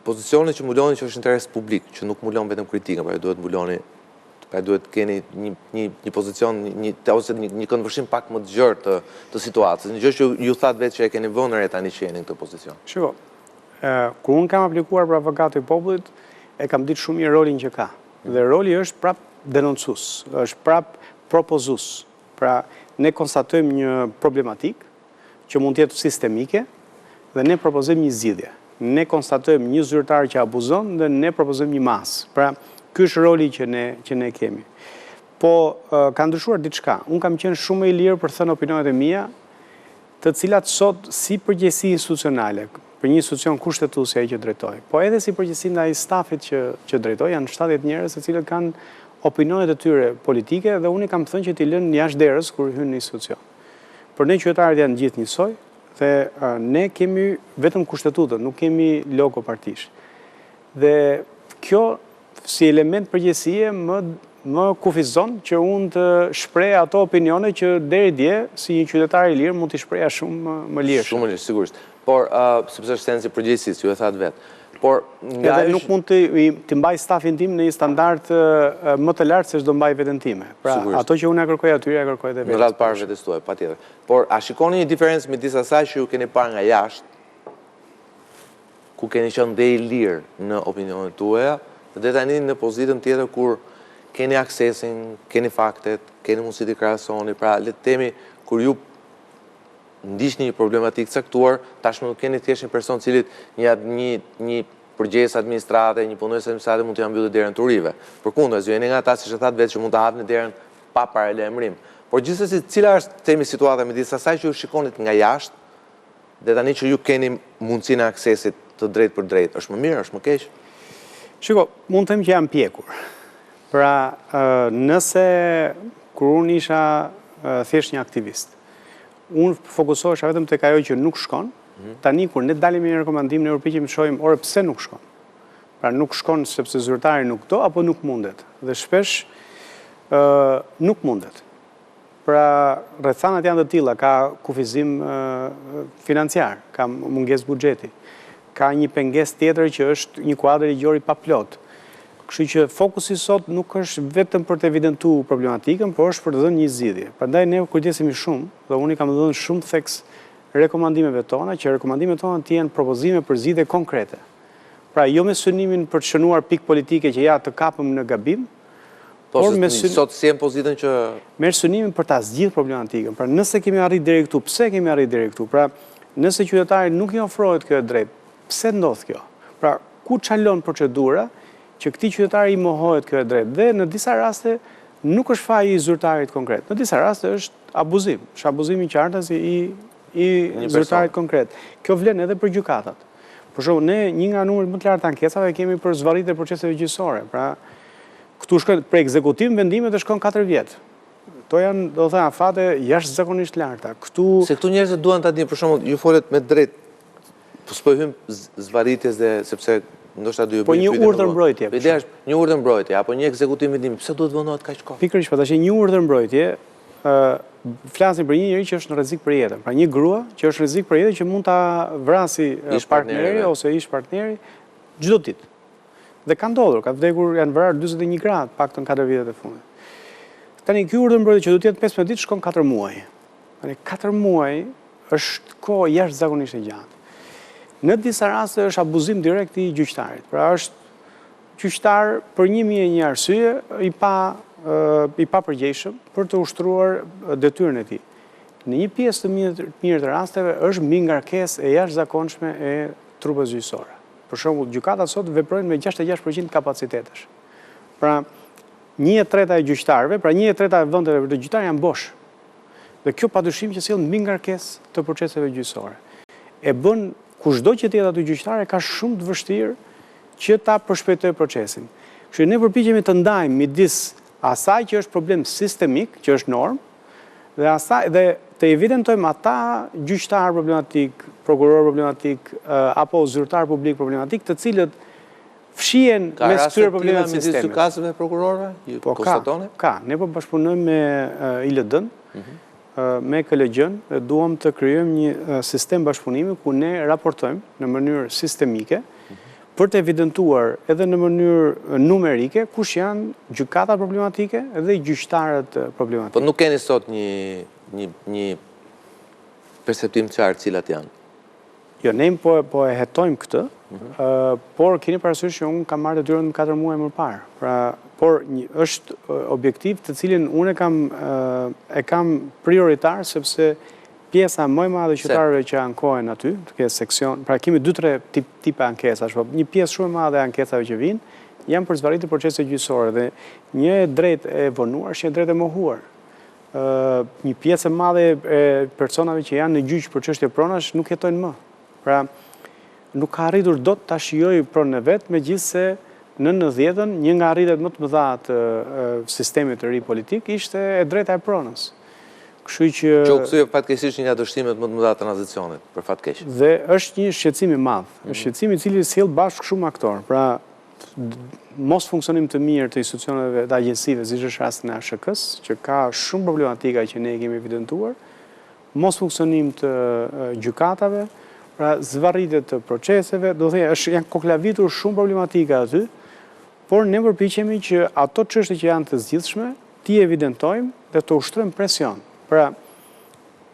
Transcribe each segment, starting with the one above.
pozicioni që mbuloni që është interes publik, që nuk mbulon vetëm kritikën, pra duhet mbuloni, pra duhet keni një pozicion, ose një këndvështrim pak më të gjerë të situatës. Një gjë që ju thatë vetë që e keni vënë re tani që jeni në këtë pozicion. Shiko, kur unë kam aplikuar për avokatë i popullit, e kam ditë shumë mirë rolin që ka. Dhe roli është prap denoncues, është prap propozus. Pra, ne konstatojmë një problematik që mund të jetë sistemike dhe ne propozojmë një zgjidhje. Ne konstatojmë një zyrtar që abuzon dhe ne propozojmë një masë. Pra, ky është roli që ne kemi. Po, ka ndryshuar diçka. Unë kam qenë shumë i lirë për thënë opinionet e mia, të cilat sot si përgjegjësi institucionale, për një institucion kushtetues ai që drejtoj, po edhe si përgjegjësi ndaj stafit që drejtoj, janë 70 njerëz të cilët kanë opinionet e tyre politike dhe unë i kam thënë që t'i lënë jashtë derës kur hyn në institucion. Por ne qytetarët janë gjithë njësoj dhe ne kemi vetëm kushtetutën, nuk kemi logo partish. Dhe kjo si element përgjegjësie më kufizon që unë të shpreh ato opinione që deri dje si një qytetar i lirë mund t'i shpreha shumë më lirë. Shumë më lirë, sigurisht. Por, sepse është sensi përgjegjësisë, ju e thatë vetë. Por, edhe nuk mund të mbaj stafin tim në një standard më të lartë se çdo mbaj veten time. Pra, ato që unë e kërkoj atyre, e kërkoj edhe vetes. Në radhë parë vetes tuaj, patjetër. Por, a shikoni një diferencë midis asaj që ju keni parë nga jashtë, ku keni qenë dhe i lirë në opinionet tuaja, dhe tani në pozitën tjetër kur keni aksesin, keni faktet, keni mundësi të krahasoni, pra le të themi kur ju ndiqni një problematikë caktuar, tashmë nuk keni thjesht një person cilit një përgjegjës administrate, një punues administrate mund të mbyllë derën turive. Përkundër, ju jeni nga ata që thatë vetë që mund të hapni derën pa paralajmërim. Por gjithsesi, cila është themi situata midis asaj që ju shikonit nga jashtë dhe tani që ju keni mundësinë e aksesit të drejtë për drejtë, është më mirë, është më keq? Shiko, mund të them që jam pjekur. Pra, nëse kur unë isha thjesht një aktivist, unë fokusohesha vetëm tek ajo që nuk shkon, tani kur ne dalim me një rekomandim, ne përpiqemi të shohim ore pse nuk shkon. Pra nuk shkon sepse zyrtari nuk do apo nuk mundet. Dhe shpesh nuk mundet. Pra rrethanat janë të tilla, ka kufizim financiar, ka mungesë buxheti, ka një pengesë tjetër që është një kuadër ligjor i paplot. Kështu që fokusi sot nuk është vetëm për të evidentuar problematikën, por është për të dhënë një zgjidhje. Prandaj ne kujdesemi shumë dhe unë i kam dhënë shumë theks rekomandimeve tona, që rekomandimet tona të jenë propozime për zgjidhje konkrete. Pra jo me synimin për të shënuar pikë politike që ja të kapëm në gabim, por me sot si janë pozitën që me synimin për ta zgjidhur problematikën. Pra nëse kemi arritur deri këtu, pse kemi arritur deri këtu? Pra nëse qytetarit nuk i ofrohet kjo e drejtë, pse ndodh kjo? Pra ku çalon procedura që këtij qytetari i mohohet kjo e drejtë dhe në disa raste nuk është faji i zyrtarit konkret. Në disa raste është abuzim. Është abuzim i qartas i zyrtarit konkret. Kjo vlen edhe për gjykatat. Për shembull, ne një nga numrat më të lartë ankesave kemi për zvarritje të proceseve gjyqësore. Pra, këtu shkon për ekzekutim vendimet e shkon 4 vjet. Kto janë, do të thënë, afate jashtëzakonisht larta. Se këtu njerëzit duan ta dinë, për shembull, ju folet me drejt. Po s'po hym zvarritjes dhe sepse ndoshta do ju bëj. Po një urdhër mbrojtje. Ideja është një urdhër mbrojtje apo një ekzekutim vendimi. Pse duhet vonohet kaq kohë? Pikërisht, po tash një urdhër mbrojtje, flasim për një njeri që është në rrezik për jetën. Pra një grua që është në rrezik për jetën që mund ta vrasi partneri ose ish partneri çdo ditë. Dhe ka ndodhur, ka vdekur, janë vrarë 41 gra, paktën 4 vitet e fundit. Tani ky urdhër mbrojtje që do të jetë 15 ditë shkon 4 muaj. Tani 4 muaj është kohë jashtëzakonisht e gjatë. Në disa raste është abuzim direkt i gjyqtarit. Pra është gjyqtar për 1001 arsye i pa përgjegjshëm për të ushtruar detyrën e tij. Në një pjesë të mirë të rasteve është mbi ngarkesë e jashtëzakonshme e trupeve gjyqësore. Për shembull, gjykatat sot veprojnë me 66% kapacitetesh. Pra 1/3 e gjyqtarëve, pra 1/3 e vendeve për të gjyqtar janë bosh. Dhe kjo padyshim që sjell mbi ngarkesë të proceseve gjyqësore. E bën kushdo që të jetë aty gjyqtare ka shumë të vështirë që ta përshpejtojë procesin. Kështu ne përpiqemi të ndajmë midis asaj që është problem sistemik, që është normë, dhe të evidentojmë ata gjyqtar problematik, prokuror problematik apo zyrtar publik problematik, të cilët fshihen mes këtyre problemeve sistemike. Ka raste kasëve prokurorëve? Ju konstatoni? Ka. Ne po bashkëpunojmë me ILD-n, me KLG-n, dhe duam të krijojmë një sistem bashkëpunimi ku ne raportojmë në mënyrë sistemike për të evidentuar edhe në mënyrë numerike kush janë gjykata problematike dhe gjyqtarët problematike. Po nuk keni sot një perceptim qartë cilat janë? Jo, ne po e hetojmë këtë, por keni parasysh që unë kam marrë detyrën 4 muaj më parë. Pra, por është objektiv të cilin unë e kam prioritar sepse pjesa më e madhe qytetarëve që ankohen aty, të seksion, pra kemi 2-3 tipe ankesash, po një pjesë shumë e madhe e ankesave që vinë janë për zbaritë procese gjyqësore dhe një drejt e vonuar është një drejt e mohuar. Një pjesë e madhe e personave që janë në gjyq për çështje pronash nuk jetojnë më. Pra, nuk ka arritur dot ta shijojë pronën e vet, megjithse në 90-ën një nga arritet më të mëdha të sistemit të ri politik ishte e drejta e pronës. Kështu që u kthye fatkeqësisht një nga dështimet më të mëdha të tranzicionit, për fat keq. Dhe është një shqetësim i madh, është shqetësim i cili sjell bashkë shumë aktor. Pra, mos funksionim të mirë të institucioneve dhe agjensive, siç është rasti në ASHK-s, që ka shumë problematika që ne kemi evidentuar, mos funksionim të gjykatave, pra zvarritje të proceseve, do të thënë janë koklavitur shumë problematika aty, por ne përpiqemi që ato çështje që janë të zgjidhshme t'i evidentojmë dhe të ushtrojmë presion. Pra,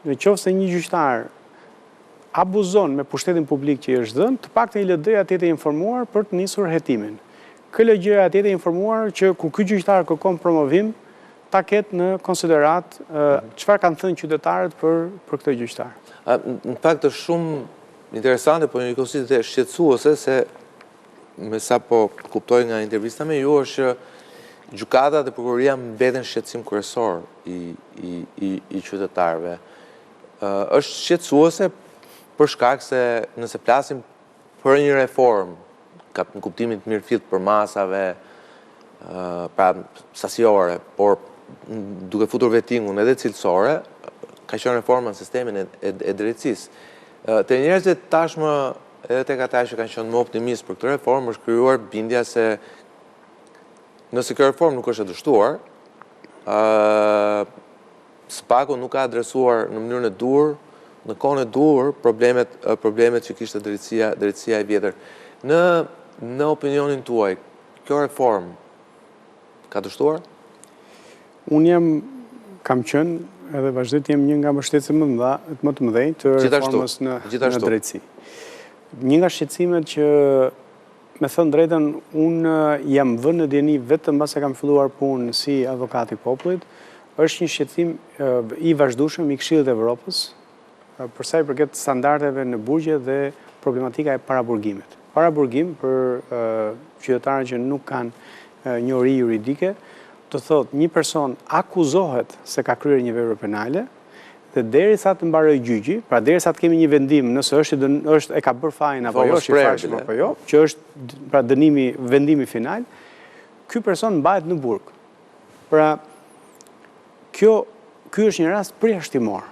në qoftë se një gjyqtar abuzon me pushtetin publik që i është dhënë, të paktën LD-ja të jetë informuar për të nisur hetimin. KLG-ja të jetë informuar që kur ky gjyqtar kërkon promovim, ta ketë në konsiderat çfarë kanë thënë qytetarët për këtë gjyqtar. Në fakt është shumë interesante, por një konsiderat e shqetësuese se me sa po kuptoj nga intervista me ju është që gjykata dhe prokuroria mbeten shqetësim kryesor i qytetarëve. Është shqetësuese për shkak se nëse flasim për një reformë, në kuptimin të mirëfillt për masave, pra sasiore, por duke futur vettingun edhe cilësore, ka qenë reforma në sistemin e drejtësisë. Te njerëzit tashmë edhe tek ata që kanë qenë më optimist për këtë reformë është krijuar bindja se nëse kjo reformë nuk është e dështuar, SPAK-u nuk ka adresuar në mënyrën e duhur, në kohën e duhur problemet që kishte drejtësia e vjetër. Në opinionin tuaj, kjo reformë ka dështuar? Unë kam qenë edhe vazhdoj të jem një nga mbështetësit më të mëdhenj të reformës në drejtësi. Një nga shqetësimet që, me thënë drejtën, unë jam vënë në dieni vetëm mbas e kam filluar punë si avokat i popullit, është një shqetësim i vazhdueshëm i Këshillit të Evropës, për sa i përket standardeve në burgje dhe problematika e paraburgimit. Paraburgim për qytetarët që nuk kanë njohuri juridike, të thotë një person akuzohet se ka kryer një vepër penale dhe derisa të mbarojë gjyqi, pra derisa të kemi një vendim nëse është e ka bërë fajin apo jo, është i fashëm apo jo, që është pra vendimi final, ky person mbahet në burg. Pra ky është një rast përjashtimor.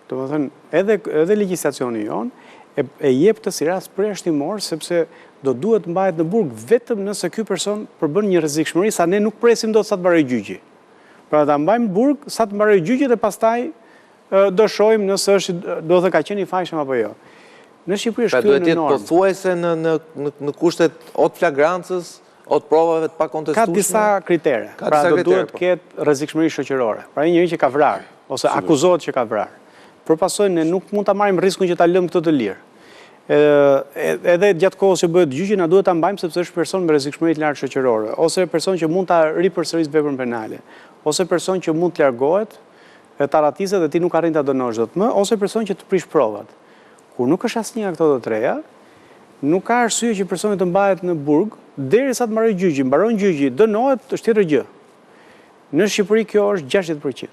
Domethënë edhe legjislacioni jonë e jep të si rast përjashtimor sepse do duhet mbahet në burg vetëm nëse ky person përbën një rrezikshmëri sa ne nuk presim dot sa të mbarojë gjyqi. Pra ta mbajmë në burg sa të mbarojë gjyqi dhe pastaj do shohim nëse është do të ka qenë i fajshëm apo jo. Në Shqipëri është kjo në normë. Pra duhet të jetë pothuajse në kushtet ot flagrancës, ot provave të pakontestueshme. Ka disa kritere. Pra do duhet të ketë rrezikshmëri shoqërore. Pra një njeri që ka vrarë ose akuzohet që ka vrarë. Përpasoj ne nuk mund ta marrim rrezikun që ta lëmë këtë të lirë. Edhe gjatë kohës që bëhet gjyqi na duhet ta mbajmë sepse është person me rrezikshmëri të lartë shoqërore, ose person që mund ta ripërsërisë veprën penale, ose person që mund të largohet, ta ratizet dhe ti nuk arrin ta dënosh dot më, ose person që të prish provat. Kur nuk është asnjë nga këto të treja, nuk ka arsye që personi të mbahet në burg derisa të mbarojë gjyqi. Mbaron gjyqi, dënohet, është tjetër gjë. Në Shqipëri kjo është 60%.